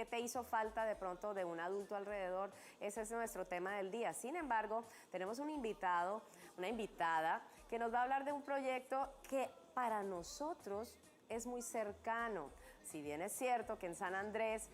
¿Qué te hizo falta de pronto de un adulto alrededor? Ese es nuestro tema del día. Sin embargo, tenemos un invitado, una invitada, que nos va a hablar de un proyecto que para nosotros es muy cercano. Si bien es cierto que en San Andrés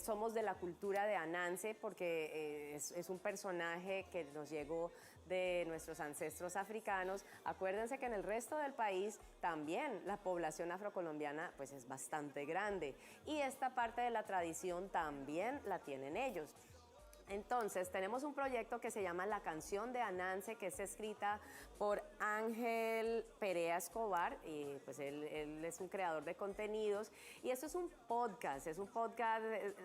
somos de la cultura de Ananse, porque es un personaje que nos llegó de nuestros ancestros africanos. Acuérdense que en el resto del país también la población afrocolombiana pues es bastante grande y esta parte de la tradición también la tienen ellos. Entonces, tenemos un proyecto que se llama La Canción de Ananse, que es escrita por Ángel Perea Escobar, y pues él es un creador de contenidos, y esto es un podcast,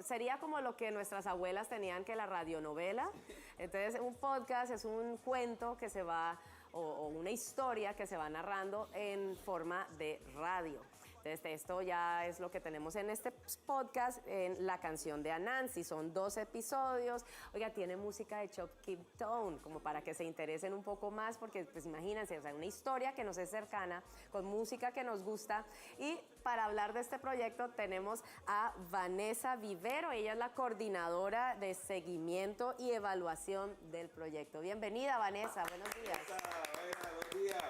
sería como lo que nuestras abuelas tenían, que la radionovela. Entonces, un podcast es un cuento que se va, o una historia que se va narrando en forma de radio. Entonces, esto ya es lo que tenemos en este podcast, en La Canción de Anansi. Son 2 episodios. Oiga, tiene música de Chuck Keep Tone, como para que se interesen un poco más, porque pues imagínense, o sea, una historia que nos es cercana, con música que nos gusta. Y para hablar de este proyecto tenemos a Vanessa Vivero. Ella es la coordinadora de seguimiento y evaluación del proyecto. Bienvenida, Vanessa. Buenos días. Buenos días.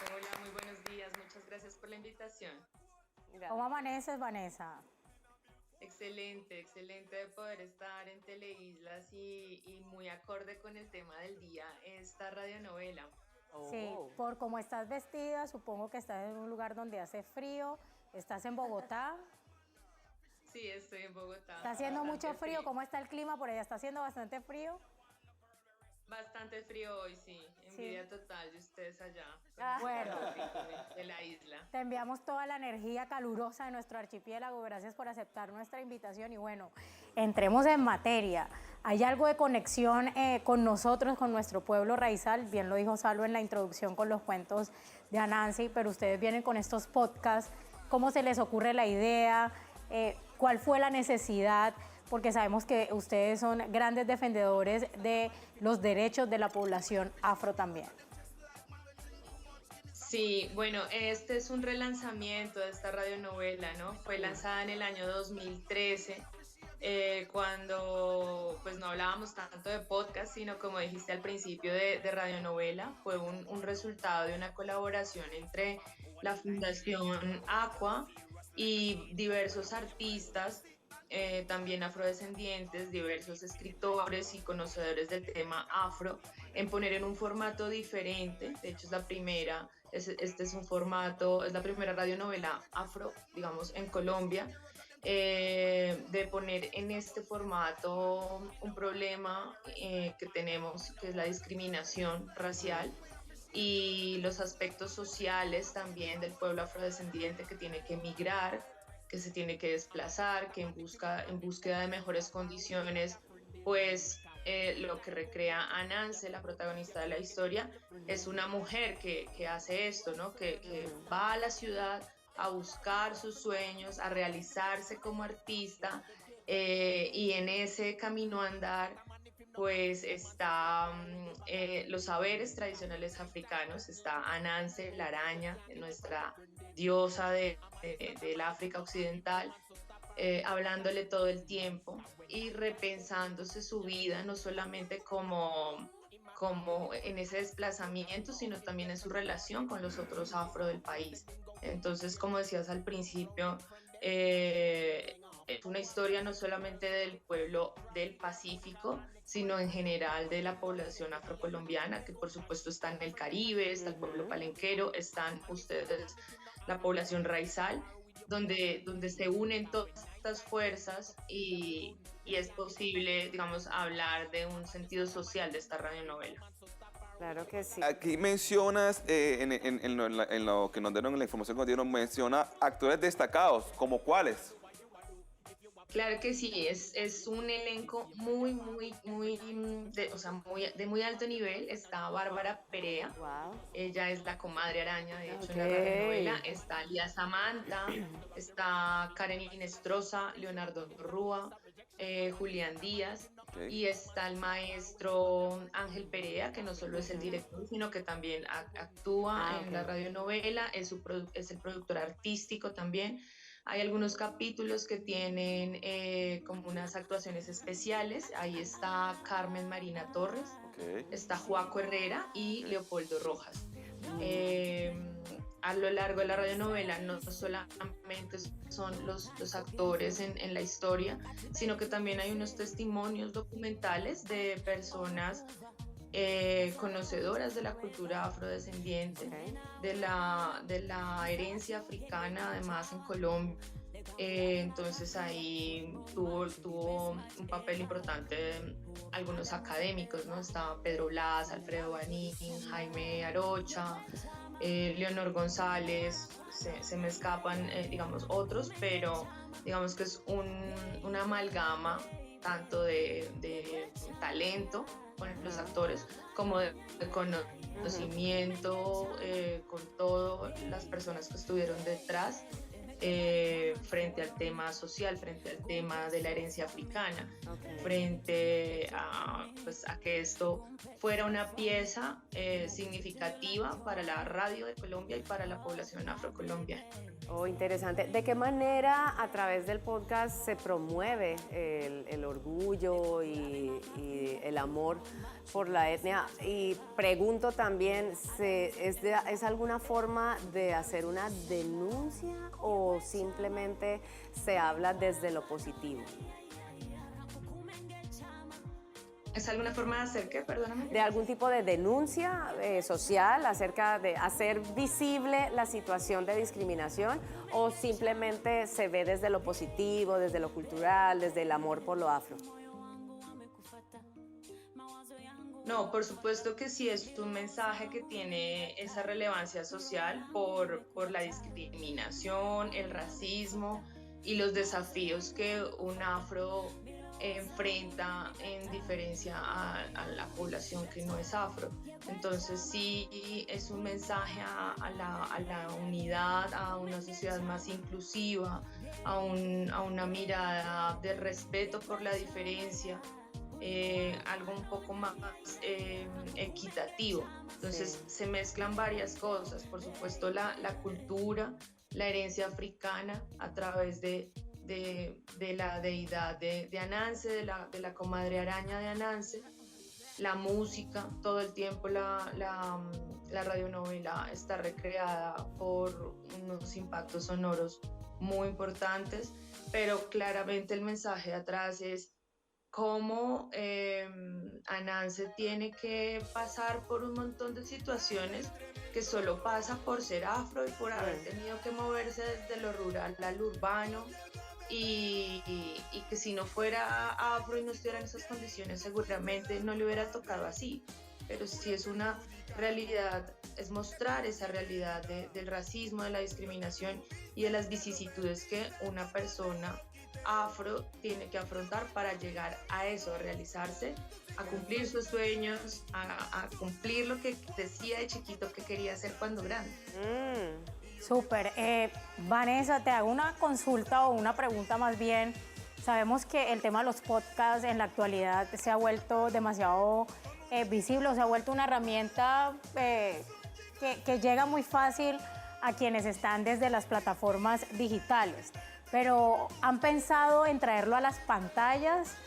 Hola, muy buenos días. Muchas gracias por la invitación. Gracias. ¿Cómo amaneces, Vanessa? Excelente, excelente de poder estar en Teleislas y muy acorde con el tema del día, esta radionovela. Oh. Sí, por cómo estás vestida, supongo que estás en un lugar donde hace frío. ¿Estás en Bogotá? Sí, estoy en Bogotá. ¿Está haciendo Bastante mucho frío? ¿Cómo está el clima por allá? ¿Está haciendo bastante frío? Bastante frío hoy, sí. Envidia total de ustedes allá. Bueno. De la isla. Te enviamos toda la energía calurosa de nuestro archipiélago. Gracias por aceptar nuestra invitación. Y bueno, entremos en materia. ¿Hay algo de conexión con nosotros, con nuestro pueblo raizal? Bien lo dijo Salvo en la introducción con los cuentos de Anansi, pero ustedes vienen con estos podcasts. ¿Cómo se les ocurre la idea? ¿Cuál fue la necesidad? Porque sabemos que ustedes son grandes defendedores de los derechos de la población afro también. Sí, bueno, este es un relanzamiento de esta radionovela, ¿no? Fue lanzada en el año 2013, cuando pues no hablábamos tanto de podcast, sino como dijiste al principio de radionovela. Fue un resultado de una colaboración entre la Fundación Aqua y diversos artistas, también afrodescendientes, diversos escritores y conocedores del tema afro, en poner en un formato diferente. De hecho, es la primera, este es un formato, es la primera radionovela afro, digamos, en Colombia, de poner en este formato un problema que tenemos, que es la discriminación racial, y los aspectos sociales también del pueblo afrodescendiente que tiene que emigrar, que se tiene que desplazar, que en búsqueda de mejores condiciones, pues lo que recrea Ananse, la protagonista de la historia, es una mujer que hace esto, ¿no? Que va a la ciudad a buscar sus sueños, a realizarse como artista, y en ese camino andar pues está los saberes tradicionales africanos. Está Ananse, la araña, nuestra diosa del África occidental, hablándole todo el tiempo y repensándose su vida, no solamente como en ese desplazamiento, sino también en su relación con los otros afro del país. Entonces, como decías al principio, es una historia no solamente del pueblo del Pacífico, sino en general de la población afrocolombiana, que por supuesto está en el Caribe, está el pueblo palenquero, están ustedes, la población raizal, donde se unen todas estas fuerzas y es posible, digamos, hablar de un sentido social de esta radionovela. Claro que sí. Aquí mencionas, en lo que nos dieron, en la información que nos dieron, menciona actores destacados, ¿como cuáles? Claro que sí, es un elenco de muy alto nivel. Está Bárbara Perea, Wow. ella es la comadre araña, de hecho, Ok. en la radionovela. Está Lía Samantha, está Karen Inestrosa, Leonardo Rúa, Julián Díaz, Okay. y está el maestro Ángel Perea, que no solo es el director, sino que también actúa en la radionovela, es el productor artístico también. Hay algunos capítulos que tienen como unas actuaciones especiales. Ahí está Carmen Marina Torres, Ok. está Joaco Herrera y Leopoldo Rojas. Eh, a lo largo de la radionovela no solamente son los actores en la historia, sino que también hay unos testimonios documentales de personas conocedoras de la cultura afrodescendiente, de la herencia africana, además en Colombia. Entonces ahí tuvo un papel importante algunos académicos, ¿no? Estaba Pedro Blas, Alfredo Banín, Jaime Arocha, Leonor González, se me escapan, digamos, otros, pero digamos que es una amalgama tanto de talento con los actores como de conocimiento con todas las personas que estuvieron detrás frente al tema social, frente al tema de la herencia africana, frente pues, a que esto fuera una pieza significativa para la radio de Colombia y para la población afrocolombiana. Oh, interesante. ¿De qué manera a través del podcast se promueve el orgullo y el amor por la etnia? Y pregunto también, ¿es alguna forma de hacer una denuncia o simplemente se habla desde lo positivo? ¿Es alguna forma de hacer qué? Perdóname. ¿De algún tipo de denuncia social acerca de hacer visible la situación de discriminación o simplemente se ve desde lo positivo, desde lo cultural, desde el amor por lo afro? No, por supuesto que sí es un mensaje que tiene esa relevancia social por la discriminación, el racismo y los desafíos que un afro enfrenta en diferencia a la población que no es afro. Entonces sí es un mensaje a la unidad, a una sociedad más inclusiva, a una mirada de respeto por la diferencia. Algo un poco más equitativo. Entonces se mezclan varias cosas, por supuesto la cultura, la herencia africana a través de la deidad de Ananse, de la comadre araña de Ananse, la música, todo el tiempo la radionovela está recreada por unos impactos sonoros muy importantes, pero claramente el mensaje de atrás es cómo Ananse tiene que pasar por un montón de situaciones que solo pasa por ser afro y por haber tenido que moverse desde lo rural al urbano y que si no fuera afro y no estuviera en esas condiciones seguramente no le hubiera tocado así, pero sí es una realidad, es mostrar esa realidad del racismo, de la discriminación y de las vicisitudes que una persona afro tiene que afrontar para llegar a eso, a realizarse, a cumplir sus sueños, a cumplir lo que decía de chiquito que quería hacer cuando grande. Súper. Vanessa, te hago una consulta o una pregunta más bien. Sabemos que el tema de los podcasts en la actualidad se ha vuelto demasiado visible, se ha vuelto una herramienta que llega muy fácil a quienes están desde las plataformas digitales. Pero ¿han pensado en traerlo a las pantallas,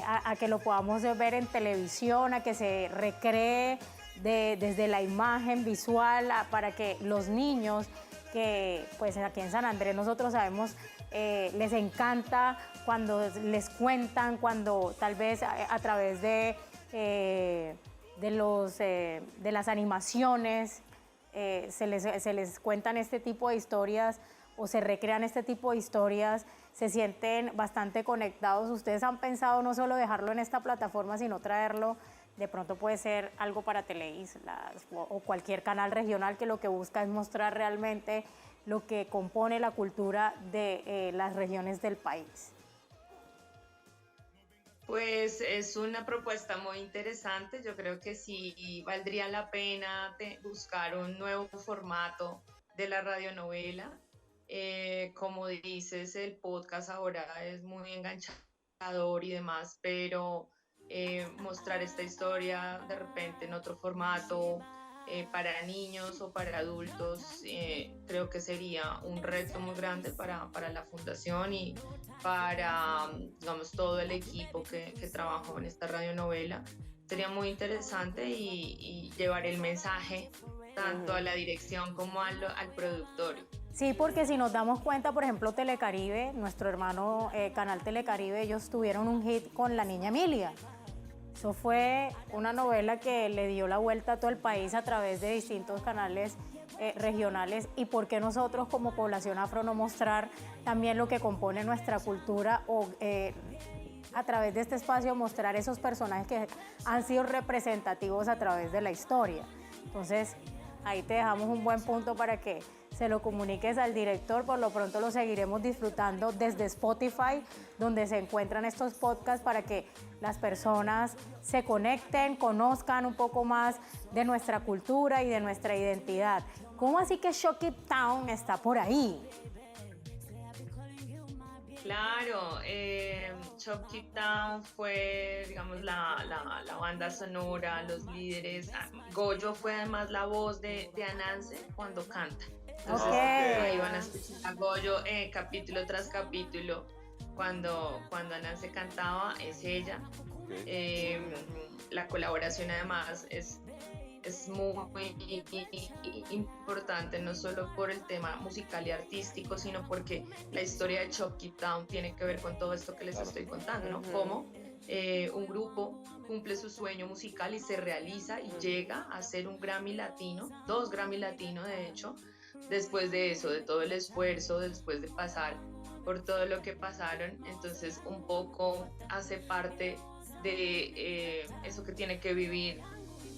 a que lo podamos ver en televisión, a que se recree desde la imagen visual para que los niños, que pues aquí en San Andrés nosotros sabemos, les encanta cuando les cuentan, cuando tal vez a través de las animaciones se les cuentan este tipo de historias o se recrean este tipo de historias, se sienten bastante conectados? ¿Ustedes han pensado no solo dejarlo en esta plataforma, sino traerlo? De pronto puede ser algo para Teleislas o cualquier canal regional que lo que busca es mostrar realmente lo que compone la cultura de las regiones del país. Pues es una propuesta muy interesante. Yo creo que sí valdría la pena buscar un nuevo formato de la radionovela. Como dices, el podcast ahora es muy enganchador y demás, pero mostrar esta historia de repente en otro formato, para niños o para adultos, creo que sería un reto muy grande para la fundación y para, digamos, todo el equipo que trabajó en esta radionovela. Sería muy interesante y llevar el mensaje tanto a la dirección como al productor. Sí, porque si nos damos cuenta, por ejemplo, Telecaribe, nuestro hermano canal Telecaribe, ellos tuvieron un hit con La Niña Emilia. Eso fue una novela que le dio la vuelta a todo el país a través de distintos canales regionales. ¿Y por qué nosotros como población afro no mostrar también lo que compone nuestra cultura o a través de este espacio mostrar esos personajes que han sido representativos a través de la historia? Entonces, ahí te dejamos un buen punto para que se lo comuniques al director. Por lo pronto lo seguiremos disfrutando desde Spotify, donde se encuentran estos podcasts para que las personas se conecten, conozcan un poco más de nuestra cultura y de nuestra identidad. ¿Cómo así que Shock It Town está por ahí? Claro, Chop It Down fue, digamos, la banda sonora, los líderes. Goyo fue además la voz de Ananse cuando canta. Entonces, ahí van a escuchar a Goyo capítulo tras capítulo. Cuando Ananse cantaba, es ella. La colaboración además es muy importante, no solo por el tema musical y artístico, sino porque la historia de Chop It Down tiene que ver con todo esto que les estoy contando, ¿no? Cómo un grupo cumple su sueño musical y se realiza y llega a ser un Grammy Latino, 2 Grammy Latino de hecho, después de eso, de todo el esfuerzo, después de pasar por todo lo que pasaron. Entonces un poco hace parte de eso que tiene que vivir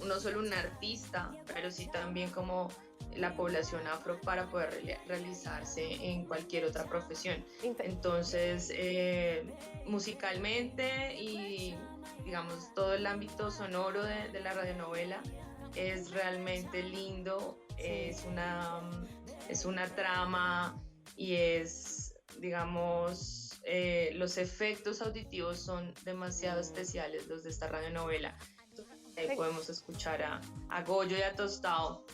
no solo un artista, pero sí también como la población afro para poder realizarse en cualquier otra profesión. Entonces, musicalmente y digamos todo el ámbito sonoro de la radionovela es realmente lindo, es una trama y es, digamos, los efectos auditivos son demasiado especiales los de esta radionovela. Podemos escuchar a Goyo y a Tostado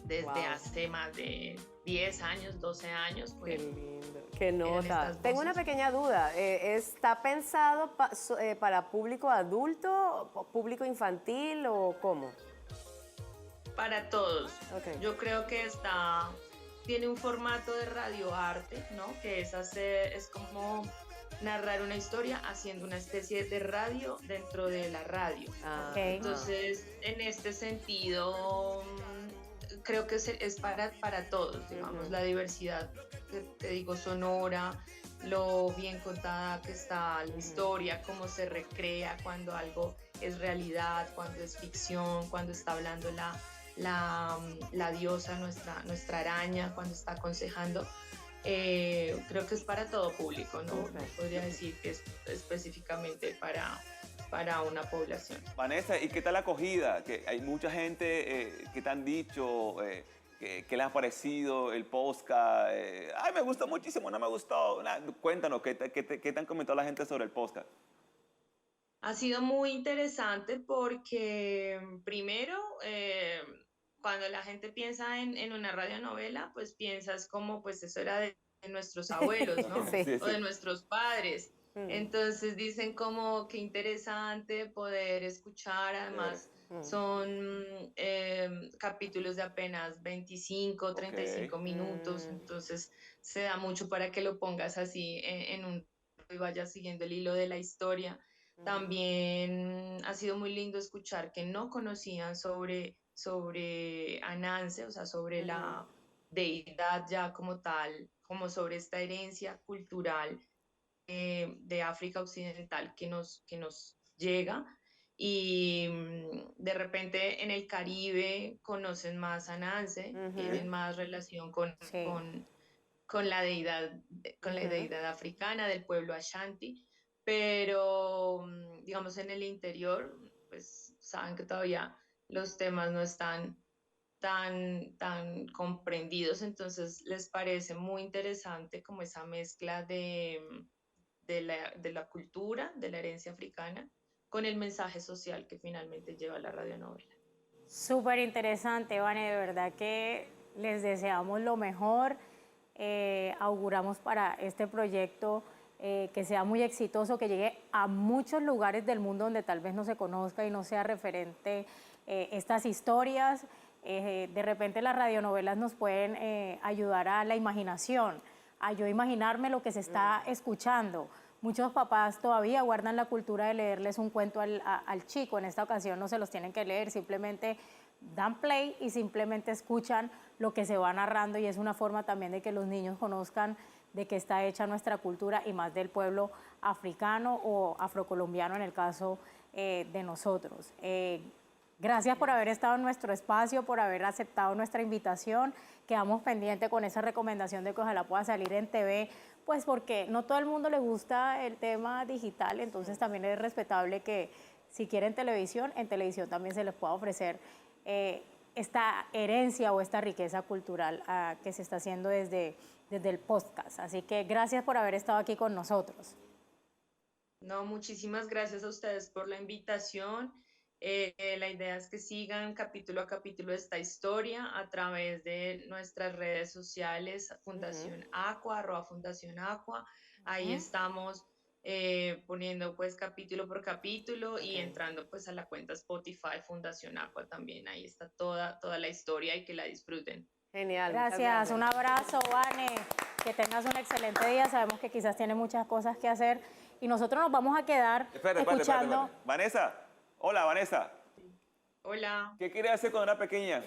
desde hace más de 10 años, 12 años. Qué lindo, qué nota. Tengo una pequeña duda. ¿Está pensado para público adulto, público infantil o cómo? Para todos. Okay. Yo creo que tiene un formato de radioarte, ¿no? Que es como narrar una historia haciendo una especie de radio dentro de la radio. Entonces, en este sentido, creo que es para todos, digamos, la diversidad, te digo, sonora, lo bien contada que está la historia, cómo se recrea cuando algo es realidad, cuando es ficción, cuando está hablando la diosa, nuestra araña, cuando está aconsejando. Creo que es para todo público, ¿no? No podría decir que es específicamente para una población. Vanessa, ¿y qué tal la acogida? Que hay mucha gente que te han dicho que les ha parecido el podcast. Ay, me gustó muchísimo, no me gustó. Cuéntanos, ¿qué te han comentado la gente sobre el podcast? Ha sido muy interesante porque primero, cuando la gente piensa en una radionovela, pues piensas como pues eso era de nuestros abuelos, ¿no? O de nuestros padres. Entonces dicen como qué interesante poder escuchar, además son capítulos de apenas 25, 35 minutos, entonces se da mucho para que lo pongas así en un y vayas siguiendo el hilo de la historia. También ha sido muy lindo escuchar que no conocían sobre Ananse, o sea, sobre la deidad ya como tal, como sobre esta herencia cultural de África Occidental que nos llega. Y de repente en el Caribe conocen más a Ananse, tienen más relación con la deidad, africana del pueblo Ashanti, pero digamos en el interior, pues saben que todavía los temas no están tan comprendidos, entonces les parece muy interesante como esa mezcla de la cultura, de la herencia africana, con el mensaje social que finalmente lleva la radionovela. Súper interesante, Vane, de verdad que les deseamos lo mejor. Auguramos para este proyecto que sea muy exitoso, que llegue a muchos lugares del mundo donde tal vez no se conozca y no sea referente estas historias. De repente las radionovelas nos pueden ayudar a la imaginación, a yo imaginarme lo que se está escuchando. Muchos papás todavía guardan la cultura de leerles un cuento al chico. En esta ocasión no se los tienen que leer, simplemente dan play y simplemente escuchan lo que se va narrando, y es una forma también de que los niños conozcan de qué está hecha nuestra cultura y más del pueblo africano o afrocolombiano en el caso de nosotros. Gracias por haber estado en nuestro espacio, por haber aceptado nuestra invitación. Quedamos pendientes con esa recomendación de que ojalá pueda salir en TV, pues porque no todo el mundo le gusta el tema digital, entonces también es respetable que si quieren televisión, en televisión también se les pueda ofrecer esta herencia o esta riqueza cultural que se está haciendo desde el podcast. Así que gracias por haber estado aquí con nosotros. No, muchísimas gracias a ustedes por la invitación. La idea es que sigan capítulo a capítulo esta historia a través de nuestras redes sociales, Fundación Aqua, @Fundación Aqua. Ahí estamos poniendo pues capítulo por capítulo y entrando pues a la cuenta Spotify Fundación Aqua también. Ahí está toda la historia y que la disfruten. Genial. Gracias, un abrazo, Vane. Que tengas un excelente día. Sabemos que quizás tiene muchas cosas que hacer y nosotros nos vamos a quedar escuchando. Espérate. Vanessa, hola Vanessa. Hola. ¿Qué quieres hacer cuando era pequeña?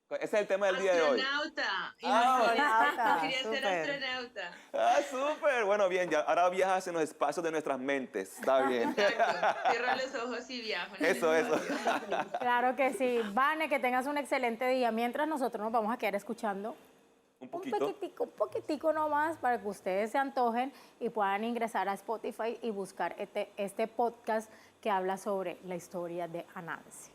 Ese es el tema del día de hoy. Astronauta. Astronauta, Yo quería ser súper. astronauta. Ah, súper. Bueno, bien, ya ahora viajas en los espacios de nuestras mentes. Está bien. Exacto. Cierro los ojos y viajo. en el Eso. espacio. Claro que sí. Vane, que tengas un excelente día. Mientras nosotros nos vamos a quedar escuchando Un poquito. un poquitico nomás para que ustedes se antojen y puedan ingresar a Spotify y buscar este podcast que habla sobre la historia de Anansi.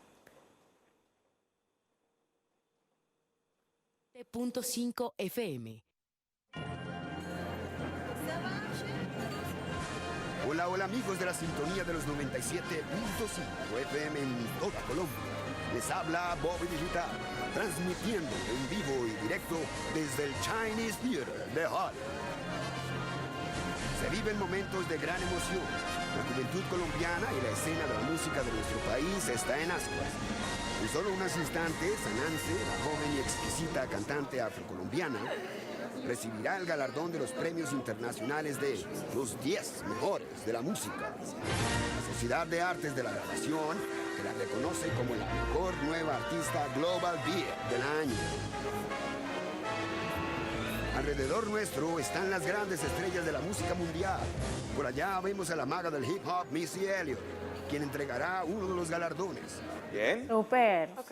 .5 FM. Hola amigos de la sintonía de los 97.5 FM en toda Colombia. Les habla Bobby Digital, transmitiendo en vivo y directo desde el Chinese Theater de Hollywood. Se viven momentos de gran emoción. La juventud colombiana y la escena de la música de nuestro país está en ascuas. En solo unos instantes, Anansi, la joven y exquisita cantante afrocolombiana, recibirá el galardón de los premios internacionales de los 10 mejores de la música. La Sociedad de Artes de la Grabación, que la reconoce como la mejor nueva artista Global Beat del año. Alrededor nuestro están las grandes estrellas de la música mundial. Por allá vemos a la maga del hip hop, Missy Elliott, quien entregará uno de los galardones. Bien. Súper. Ok.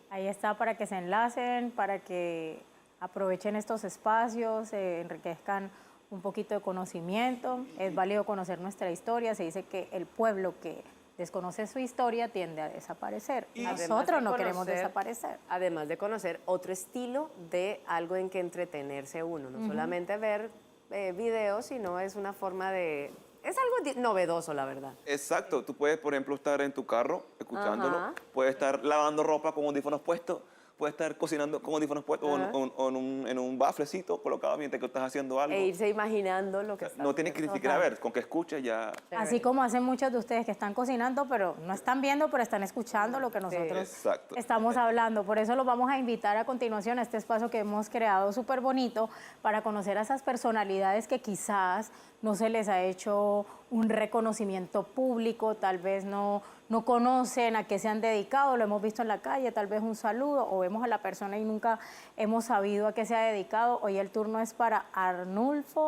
Ahí está para que se enlacen, para que aprovechen estos espacios, enriquezcan un poquito de conocimiento. Es válido conocer nuestra historia. Se dice que el pueblo que desconoce su historia tiende a desaparecer. Y además Nosotros de no queremos conocer- desaparecer. Además de conocer otro estilo de algo en que entretenerse uno, no solamente ver videos, sino es una forma de... Es algo novedoso, la verdad. Exacto. Tú puedes, por ejemplo, estar en tu carro escuchándolo. Ajá. Puedes estar lavando ropa con audífonos puestos. Puedes estar cocinando con audífonos puestos Ajá. o en un baflecito colocado mientras que estás haciendo algo. E irse imaginando lo que está No tienes que ni siquiera ver, con que escuches ya. Así como hacen muchos de ustedes que están cocinando, pero no están viendo, pero están escuchando lo que nosotros Exacto. estamos hablando. Por eso los vamos a invitar a continuación a este espacio que hemos creado súper bonito para conocer a esas personalidades que quizás no se les ha hecho un reconocimiento público, tal vez no conocen a qué se han dedicado, lo hemos visto en la calle, tal vez un saludo, o vemos a la persona y nunca hemos sabido a qué se ha dedicado. Hoy el turno es para Arnulfo